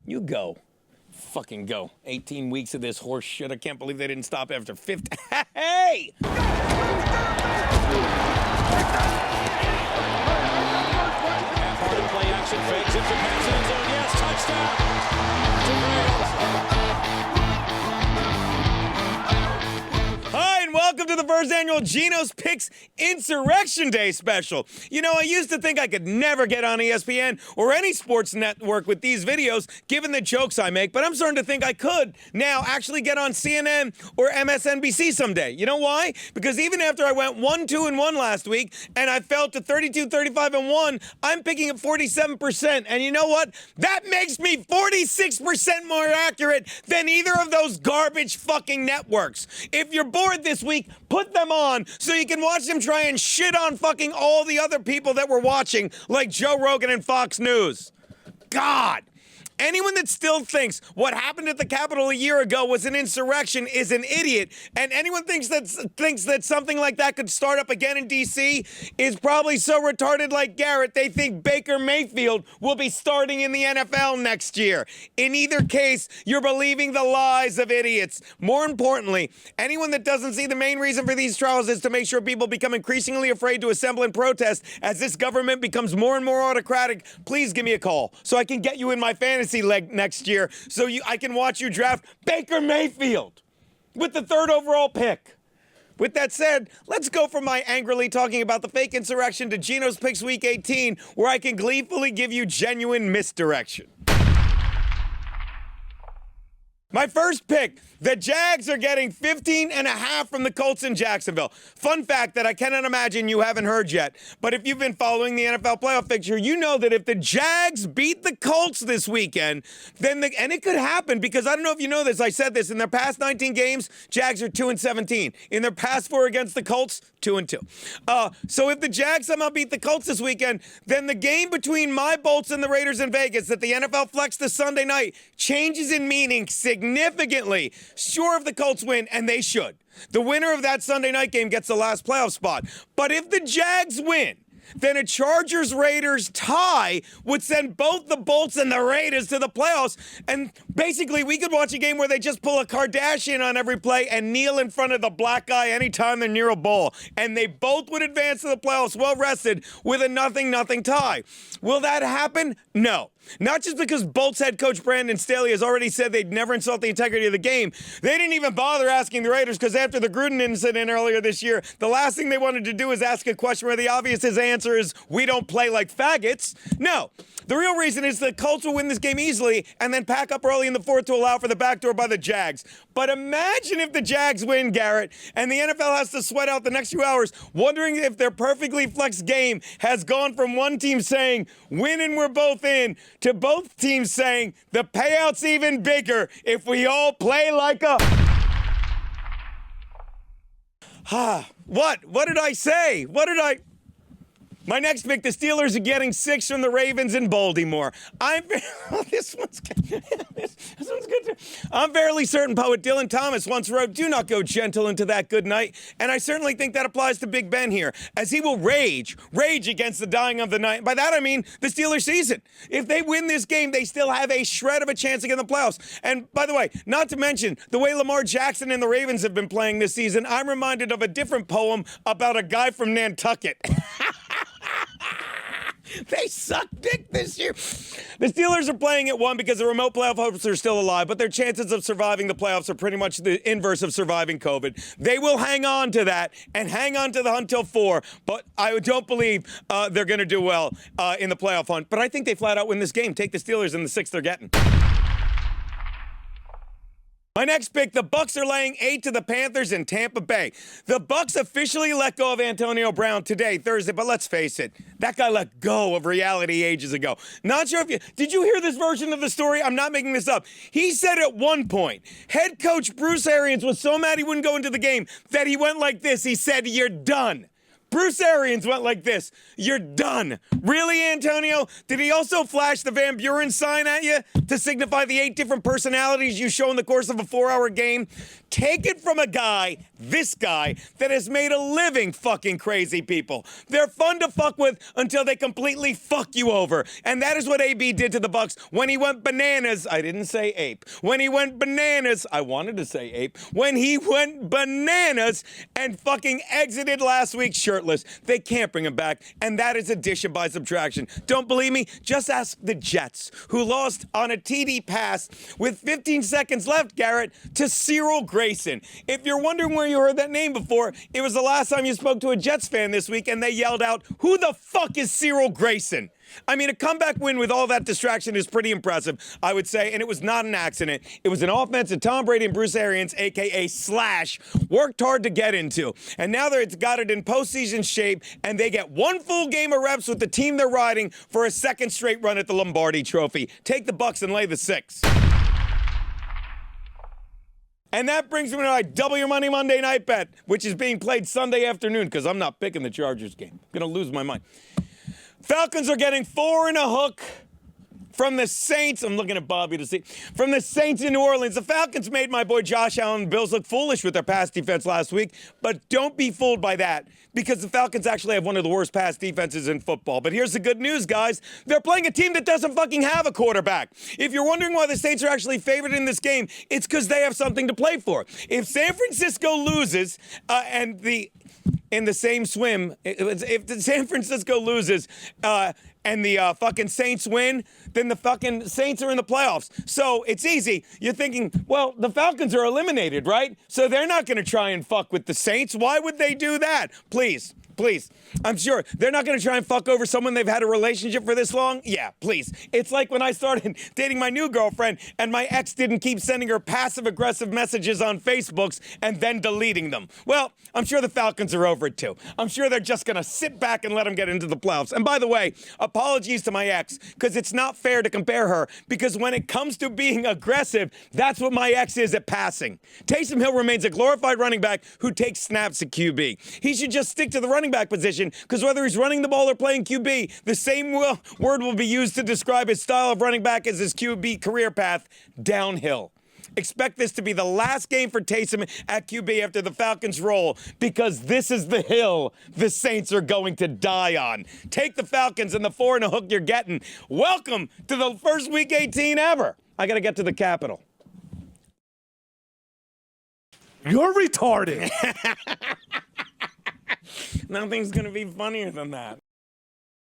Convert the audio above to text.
You go. Fucking go. 18 weeks of this horse shit. I can't believe they didn't stop after 50. Hey! Half-hearted play action fakes it to pass in zone. Yes, touchdown. Hi, and welcome to the first annual Genos Picks Insurrection Day special. You know, I used to think I could never get on ESPN or any sports network with these videos, given the jokes I make, but I'm starting to think I could now actually get on CNN or MSNBC someday. You know why? Because even after I went 1-2-1 last week, and I fell to 32-35-1, I'm picking at 47%. And you know what? That makes me 46% more accurate than either of those garbage fucking networks. If you're bored this week, put them on so you can watch them try and shit on fucking all the other people that we're watching, like Joe Rogan and Fox News. God. Anyone that still thinks what happened at the Capitol a year ago was an insurrection is an idiot. And anyone thinks that something like that could start up again in D.C. is probably so retarded like Garrett, they think Baker Mayfield will be starting in the NFL next year. In either case, you're believing the lies of idiots. More importantly, anyone that doesn't see the main reason for these trials is to make sure people become increasingly afraid to assemble and protest as this government becomes more and more autocratic, please give me a call so I can get you in my fantasy leg next year so I can watch you draft Baker Mayfield with the 3rd overall pick. With that said, let's go from my angrily talking about the fake insurrection to Genos Picks Week 18, where I can gleefully give you genuine misdirection. My first pick, the Jags are getting 15.5 from the Colts in Jacksonville. Fun fact that I cannot imagine you haven't heard yet, but if you've been following the NFL playoff picture, you know that if the Jags beat the Colts this weekend, then and it could happen because I don't know if you know this, I said this, in their past 19 games, Jags are 2-17. In their past 4 against the Colts, 2-2. So if the Jags somehow beat the Colts this weekend, then the game between my Bolts and the Raiders in Vegas that the NFL flexed this Sunday night changes in meaning significantly. Sure, if the Colts win, and they should, the winner of that Sunday night game gets the last playoff spot. But if the Jags win, then a Chargers-Raiders tie would send both the Bolts and the Raiders to the playoffs. And basically, we could watch a game where they just pull a Kardashian on every play and kneel in front of the black guy anytime they're near a ball. And they both would advance to the playoffs well-rested with a 0-0 tie. Will that happen? No. Not just because Bolts head coach Brandon Staley has already said they'd never insult the integrity of the game. They didn't even bother asking the Raiders because after the Gruden incident earlier this year, the last thing they wanted to do is ask a question where the obvious answer is, we don't play like faggots. No. The real reason is the Colts will win this game easily and then pack up early in the 4th to allow for the backdoor by the Jags. But imagine if the Jags win, Garrett, and the NFL has to sweat out the next few hours wondering if their perfectly flexed game has gone from one team saying, win and we're both in, to both teams saying, the payout's even bigger if we all play like a... What? What did I say? My next pick, the Steelers are getting 6 from the Ravens in Baltimore. This one's good. This one's good too. I'm fairly certain poet Dylan Thomas once wrote, do not go gentle into that good night. And I certainly think that applies to Big Ben here, as he will rage against the dying of the night. By that I mean the Steelers season. If they win this game, they still have a shred of a chance to get in the playoffs. And by the way, not to mention the way Lamar Jackson and the Ravens have been playing this season, I'm reminded of a different poem about a guy from Nantucket. They suck dick this year. The Steelers are playing at 1 because the remote playoff hopes are still alive, but their chances of surviving the playoffs are pretty much the inverse of surviving COVID. They will hang on to that and hang on to the hunt until 4, but I don't believe they're going to do well in the playoff hunt. But I think they flat out win this game. Take the Steelers in the 6th they're getting. My next pick, the Bucs are laying 8 to the Panthers in Tampa Bay. The Bucs officially let go of Antonio Brown today, Thursday, but let's face it, that guy let go of reality ages ago. Not sure if did you hear this version of the story? I'm not making this up. He said at one point, head coach Bruce Arians was so mad he wouldn't go into the game that he went like this. He said, you're done. Bruce Arians went like this. You're done. Really, Antonio? Did he also flash the Van Buren sign at you to signify the 8 different personalities you show in the course of a 4-hour game? Take it from a guy, this guy, that has made a living fucking crazy people. They're fun to fuck with until they completely fuck you over. And that is what AB did to the Bucks when he went bananas. I didn't say ape. When he went bananas, I wanted to say ape. When he went bananas and fucking exited last week shirtless. They can't bring him back, and that is addition by subtraction. Don't believe me? Just ask the Jets, who lost on a TD pass with 15 seconds left, Garrett, to Cyril Grayson. If you're wondering where you heard that name before, it was the last time you spoke to a Jets fan this week, and they yelled out, "Who the fuck is Cyril Grayson?" I mean, a comeback win with all that distraction is pretty impressive, I would say, and it was not an accident. It was an offense that Tom Brady and Bruce Arians, a.k.a. Slash, worked hard to get into. And now they've got it in postseason shape, and they get 1 full game of reps with the team they're riding for a 2nd straight run at the Lombardi Trophy. Take the Bucks and lay the 6. And that brings me to my Double Your Money Monday Night Bet, which is being played Sunday afternoon, because I'm not picking the Chargers game. I'm going to lose my mind. Falcons are getting 4 and a hook from the Saints. I'm looking at Bobby to see. From the Saints in New Orleans. The Falcons made my boy Josh Allen and Bills look foolish with their pass defense last week. But don't be fooled by that, because the Falcons actually have one of the worst pass defenses in football. But here's the good news, guys. They're playing a team that doesn't fucking have a quarterback. If you're wondering why the Saints are actually favored in this game, it's because they have something to play for. If San Francisco loses in the same swim, if the San Francisco loses and the fucking Saints win, then the fucking Saints are in the playoffs. So it's easy. You're thinking, well, the Falcons are eliminated, right? So they're not going to try and fuck with the Saints. Why would they do that? Please. I'm sure they're not going to try and fuck over someone they've had a relationship for this long. Yeah, please. It's like when I started dating my new girlfriend and my ex didn't keep sending her passive-aggressive messages on Facebooks and then deleting them. Well, I'm sure the Falcons are over it too. I'm sure they're just going to sit back and let them get into the playoffs. And by the way, apologies to my ex, because it's not fair to compare her, because when it comes to being aggressive, that's what my ex is at passing. Taysom Hill remains a glorified running back who takes snaps at QB. He should just stick to the running back position, because whether he's running the ball or playing QB, the same word will be used to describe his style of running back as his QB career path: downhill. Expect this to be the last game for Taysom at QB after the Falcons roll, because this is the hill the Saints are going to die on. Take the Falcons and the 4 and a hook you're getting. Welcome to the first Week 18 ever. I got to get to the Capitol. You're retarded. Nothing's going to be funnier than that.